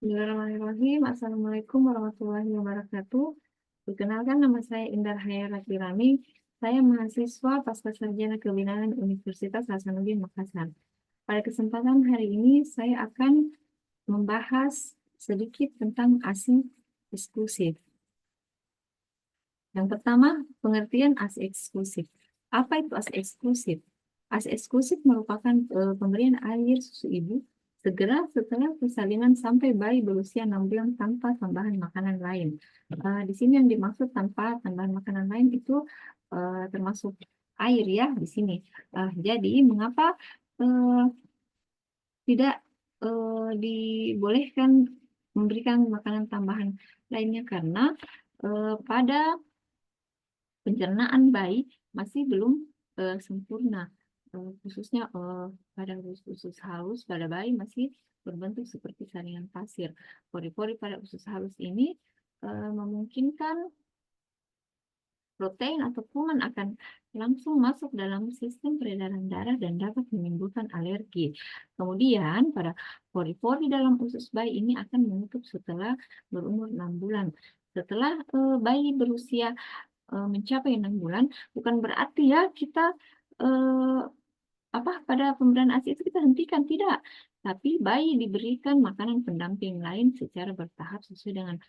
Bismillahirrahmanirrahim. Assalamualaikum warahmatullahi wabarakatuh. Perkenalkan, nama saya Indah Hayati Rami. Saya mahasiswa Pascasarjana Kebinaan Universitas Hasanuddin Makassar. Pada kesempatan hari ini saya akan membahas sedikit tentang ASI eksklusif. Yang pertama, pengertian ASI eksklusif. Apa itu ASI eksklusif? ASI eksklusif merupakan pemberian air susu ibu segera setelah persalinan sampai bayi berusia 6 bulan tanpa tambahan makanan lain. Di sini yang dimaksud tanpa tambahan makanan lain itu termasuk air ya di sini. Jadi mengapa tidak dibolehkan memberikan makanan tambahan lainnya? Karena pada pencernaan bayi masih belum sempurna. Khususnya pada usus halus pada bayi masih berbentuk seperti saringan pasir. Pori-pori pada usus halus ini memungkinkan protein atau kuman akan langsung masuk dalam sistem peredaran darah dan dapat menimbulkan alergi. Kemudian pada pori-pori dalam usus bayi ini akan menutup setelah berumur 6 bulan. Setelah bayi berusia mencapai 6 bulan, bukan berarti ya kita eh, pada pemberian ASI itu kita hentikan, tidak. Tapi bayi diberikan makanan pendamping lain secara bertahap sesuai dengan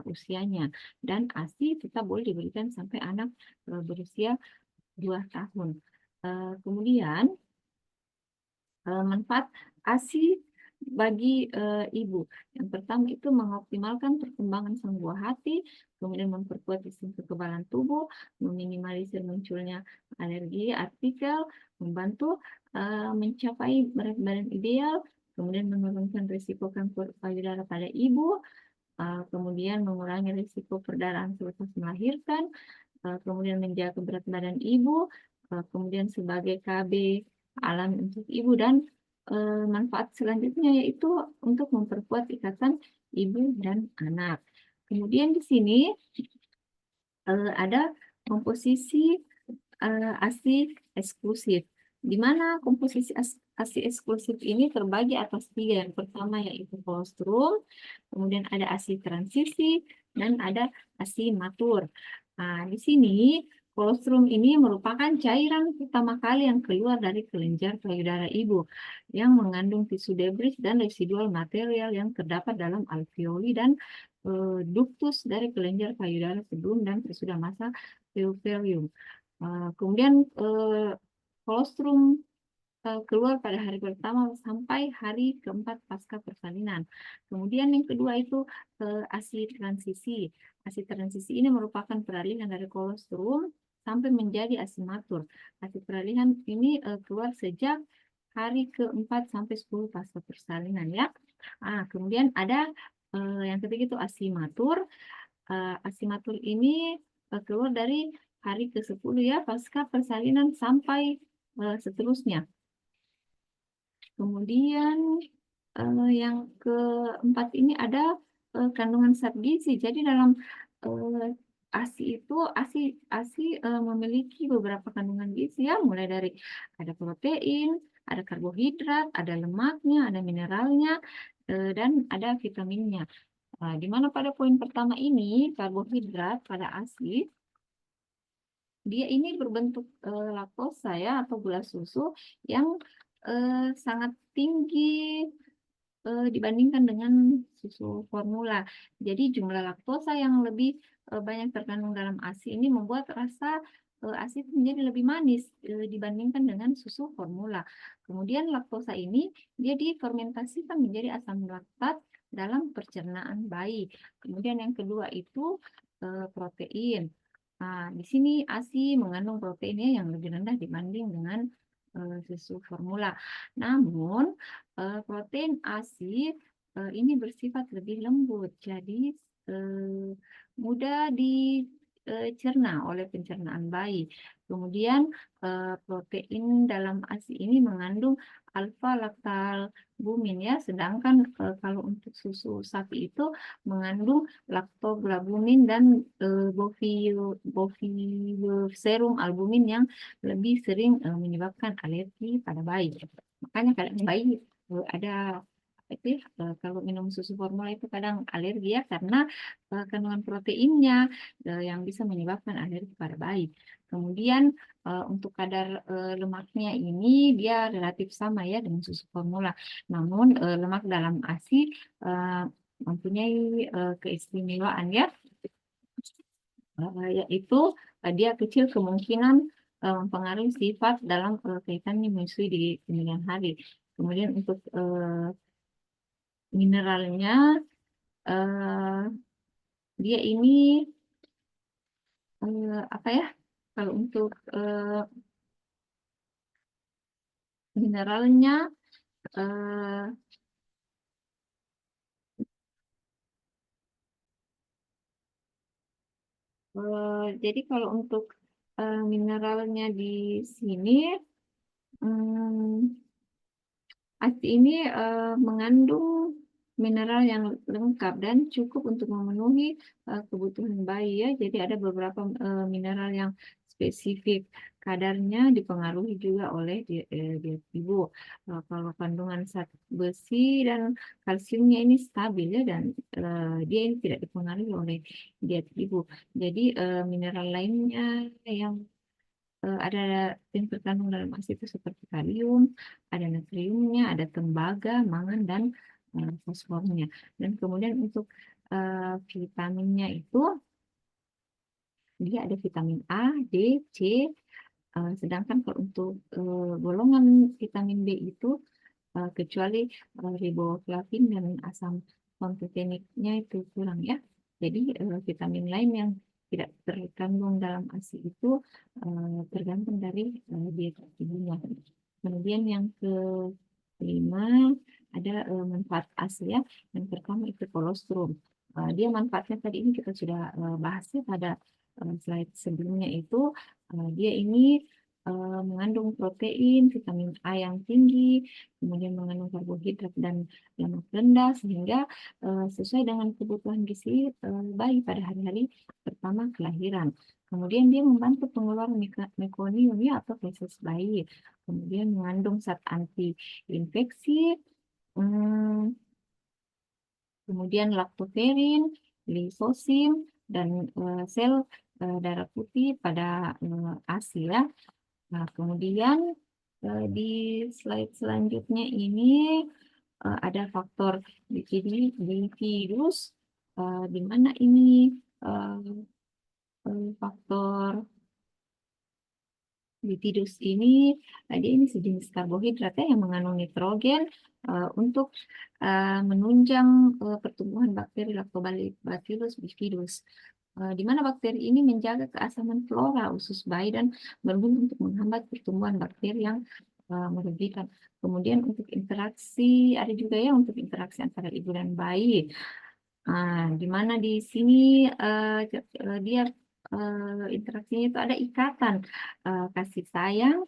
usianya. Dan ASI tetap boleh diberikan sampai anak berusia 2 tahun. Kemudian manfaat ASI bagi ibu. Yang pertama itu mengoptimalkan perkembangan sang buah hati, kemudian memperkuat sistem kekebalan tubuh, meminimalisir munculnya alergi artikel, membantu mencapai berat badan ideal, kemudian menurunkan risiko kanker payudara pada ibu, kemudian mengurangi risiko perdarahan selepas melahirkan, kemudian menjaga berat badan ibu, kemudian sebagai KB alami untuk ibu, dan manfaat selanjutnya yaitu untuk memperkuat ikatan ibu dan anak. Kemudian di sini ada komposisi ASI eksklusif, di mana komposisi ASI eksklusif ini terbagi atas 3. Yang pertama yaitu kolostrum, kemudian ada ASI transisi, dan ada ASI matur. Nah, di sini kolostrum ini merupakan cairan pertama kali yang keluar dari kelenjar payudara ibu yang mengandung tisu debris dan residual material yang terdapat dalam alveoli dan ductus dari kelenjar payudara sebelum dan sesudah masa perivalium. Kemudian kolostrum keluar pada hari pertama sampai hari keempat pasca persalinan. Kemudian yang kedua itu ASI transisi. ASI transisi ini merupakan peralihan dari kolostrum sampai menjadi ASI matur. ASI peralihan ini keluar sejak hari keempat sampai 10 pasca persalinan ya. Kemudian ada yang ketiga itu ASI matur. ASI matur ini keluar dari hari ke-10 ya pasca persalinan sampai seterusnya. Kemudian yang keempat ini ada kandungan zat gizi. Jadi dalam ASI itu ASI memiliki beberapa kandungan gizi ya, mulai dari ada protein, ada karbohidrat, ada lemaknya, ada mineralnya, dan ada vitaminnya. Di mana pada poin pertama ini karbohidrat pada ASI dia ini berbentuk laktosa ya atau gula susu yang sangat tinggi dibandingkan dengan susu formula. Jadi jumlah laktosa yang lebih banyak terkandung dalam ASI ini membuat rasa ASI itu menjadi lebih manis dibandingkan dengan susu formula. Kemudian laktosa ini dia difermentasikan menjadi asam laktat dalam pencernaan bayi. Kemudian yang kedua itu protein. Nah, di sini ASI mengandung proteinnya yang lebih rendah dibanding dengan susu formula. Namun, protein ASI ini bersifat lebih lembut, jadi mudah dicerna oleh pencernaan bayi. Kemudian, protein dalam ASI ini mengandung alfa laktalbumin ya, sedangkan kalau untuk susu sapi itu mengandung laktoglabumin dan boviserum albumin yang lebih sering menyebabkan alergi pada bayi. Makanya kadang bayi ada Tapi kalau minum susu formula itu kadang alergi ya karena kandungan proteinnya yang bisa menyebabkan alergi pada bayi. Kemudian untuk kadar lemaknya ini dia relatif sama ya dengan susu formula. Namun lemak dalam ASI eh, mempunyai keistimewaan ya, yaitu dia kecil kemungkinan mempengaruhi sifat dalam kaitan menyusui di kemudian hari. Kemudian untuk mineralnya eh, dia ini apa ya? Kalau untuk mineralnya eh, jadi kalau untuk mineralnya di sini hmm, ASI ini mengandung mineral yang lengkap dan cukup untuk memenuhi kebutuhan bayi ya. Jadi ada beberapa mineral yang spesifik. Kadarnya dipengaruhi juga oleh diet ibu. Kalau kandungan zat besi dan kalsiumnya ini stabil ya dan dia ini tidak dipengaruhi oleh diet ibu. Jadi mineral lainnya yang ada yang terkandung dalam ASI itu seperti kalium, ada natriumnya, ada tembaga, mangan, dan fosfornya. Dan kemudian untuk vitaminnya itu dia ada vitamin A, D, C, sedangkan kalau untuk golongan vitamin B itu kecuali riboflavin dan asam pantoteniknya itu kurang ya. Jadi vitamin lain yang tidak terkandung dalam ASI itu tergantung dari diet ibunya. Kemudian yang kelima ada manfaat ASI ya. Yang pertama itu kolostrum. Dia manfaatnya tadi ini kita sudah bahas ya pada slide sebelumnya itu dia ini mengandung protein, vitamin A yang tinggi, kemudian mengandung karbohidrat dan lemak rendah sehingga sesuai dengan kebutuhan gizi bayi pada hari-hari pertama kelahiran. Kemudian dia membantu pengeluaran mekonium ya atau feses bayi. Kemudian mengandung zat anti-infeksi, hmm, kemudian laktoferin, lisosim, dan sel darah putih pada ASI ya. Nah, kemudian di slide selanjutnya ini ada faktor bifidus, di mana ini eh, faktor bifidus ini dia ini sejenis karbohidrat ya yang mengandung nitrogen untuk menunjang pertumbuhan bakteri Lactobacillus bifidus. Di mana bakteri ini menjaga keasaman flora usus bayi dan berguna untuk menghambat pertumbuhan bakteri yang merugikan. Kemudian untuk interaksi, ada juga ya untuk interaksi antara ibu dan bayi. Di mana di sini dia interaksinya itu ada ikatan kasih sayang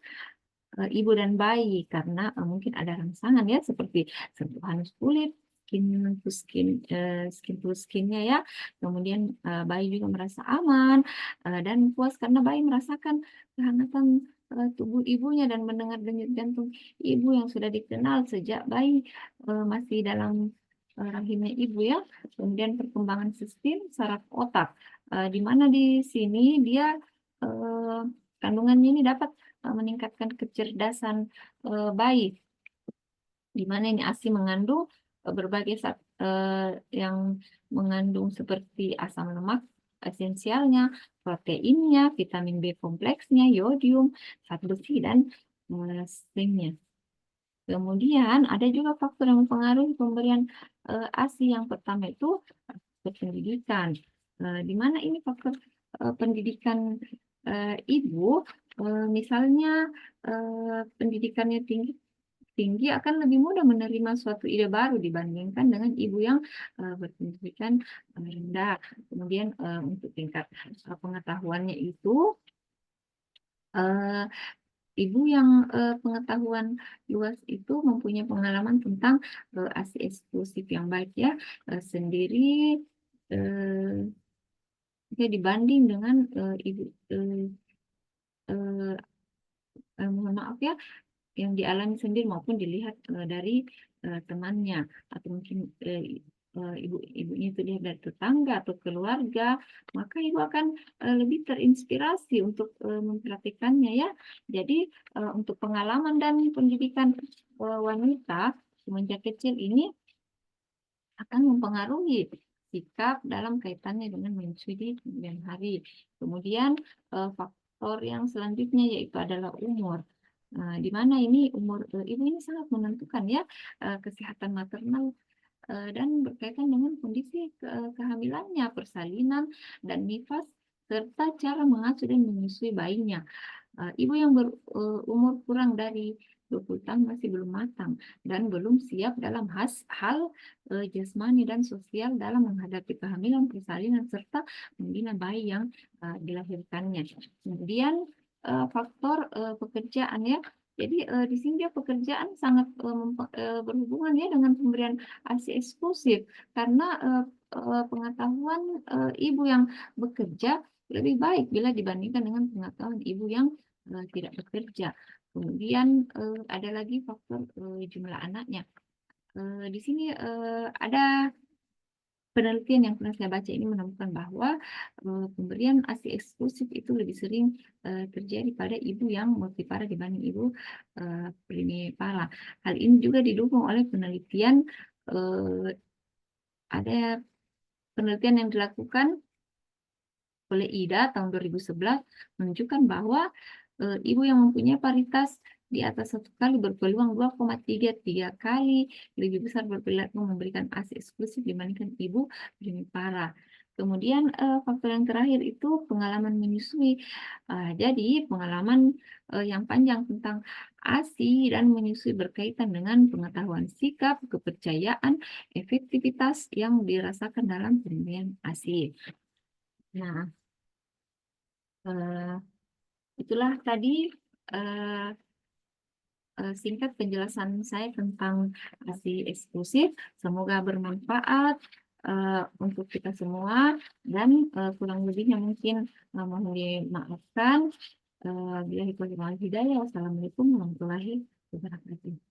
ibu dan bayi karena mungkin ada rangsangan ya seperti sentuhan kulit, skin to skin, skin to skinnya ya. Kemudian bayi juga merasa aman dan puas karena bayi merasakan kehangatan tubuh ibunya dan mendengar denyut jantung ibu yang sudah dikenal sejak bayi masih dalam rahimnya ibu ya. Kemudian perkembangan sistem saraf otak, di mana di sini dia eh, kandungannya ini dapat meningkatkan kecerdasan bayi, di mana ini ASI mengandung berbagai zat yang mengandung seperti asam lemak esensialnya, proteinnya, vitamin B kompleksnya, yodium, zat besi, dan zinc. Kemudian ada juga faktor yang mempengaruhi pemberian ASI. Yang pertama itu pendidikan, di mana ini faktor pendidikan ibu, misalnya pendidikannya tinggi tinggi akan lebih mudah menerima suatu ide baru dibandingkan dengan ibu yang berpendidikan rendah. Kemudian untuk tingkat pengetahuannya itu eh, ibu yang pengetahuan luas itu mempunyai pengalaman tentang ASI eksklusif yang baik ya sendiri eh, ya dibanding dengan ibu mohon maaf ya yang dialami sendiri maupun dilihat dari temannya, atau mungkin ibu-ibunya itu lihat dari tetangga atau keluarga, maka ibu akan lebih terinspirasi untuk memperhatikannya ya. Jadi untuk pengalaman dan pendidikan wanita semenjak kecil ini akan mempengaruhi sikap dalam kaitannya dengan menyusui di kemudian hari. Kemudian faktor yang selanjutnya yaitu adalah umur. Nah, di mana ini umur ibu ini sangat menentukan ya kesehatan maternal dan berkaitan dengan kondisi kehamilannya, persalinan, dan nifas, serta cara mengasuh dan menyusui bayinya. Ibu yang berumur kurang dari 20 tahun masih belum matang dan belum siap dalam hal jasmani dan sosial dalam menghadapi kehamilan, persalinan, serta membina bayi yang dilahirkannya. Kemudian faktor pekerjaan ya. Jadi di sini dia pekerjaan sangat berhubungan ya dengan pemberian ASI eksklusif karena pengetahuan ibu yang bekerja lebih baik bila dibandingkan dengan pengetahuan ibu yang tidak bekerja. Kemudian ada lagi faktor jumlah anaknya. Di sini ada penelitian yang pernah saya baca ini menemukan bahwa pemberian ASI eksklusif itu lebih sering terjadi pada ibu yang multipara dibanding ibu primipara. Hal ini juga didukung oleh penelitian ada penelitian yang dilakukan oleh IDA tahun 2011 menunjukkan bahwa ibu yang mempunyai paritas di atas 1 kali berpeluang 2,33 kali lebih besar berpeluang memberikan ASI eksklusif dibandingkan ibu primipara. Kemudian faktor yang terakhir itu pengalaman menyusui. Jadi pengalaman yang panjang tentang ASI dan menyusui berkaitan dengan pengetahuan sikap, kepercayaan, efektivitas yang dirasakan dalam pemberian ASI. Nah, itulah tadi singkat penjelasan saya tentang ASI eksklusif. Semoga bermanfaat untuk kita semua dan kurang lebihnya mungkin mohon dimaafkan. Billahi taufiq wal hidayah. Wassalamualaikum warahmatullahi wabarakatuh.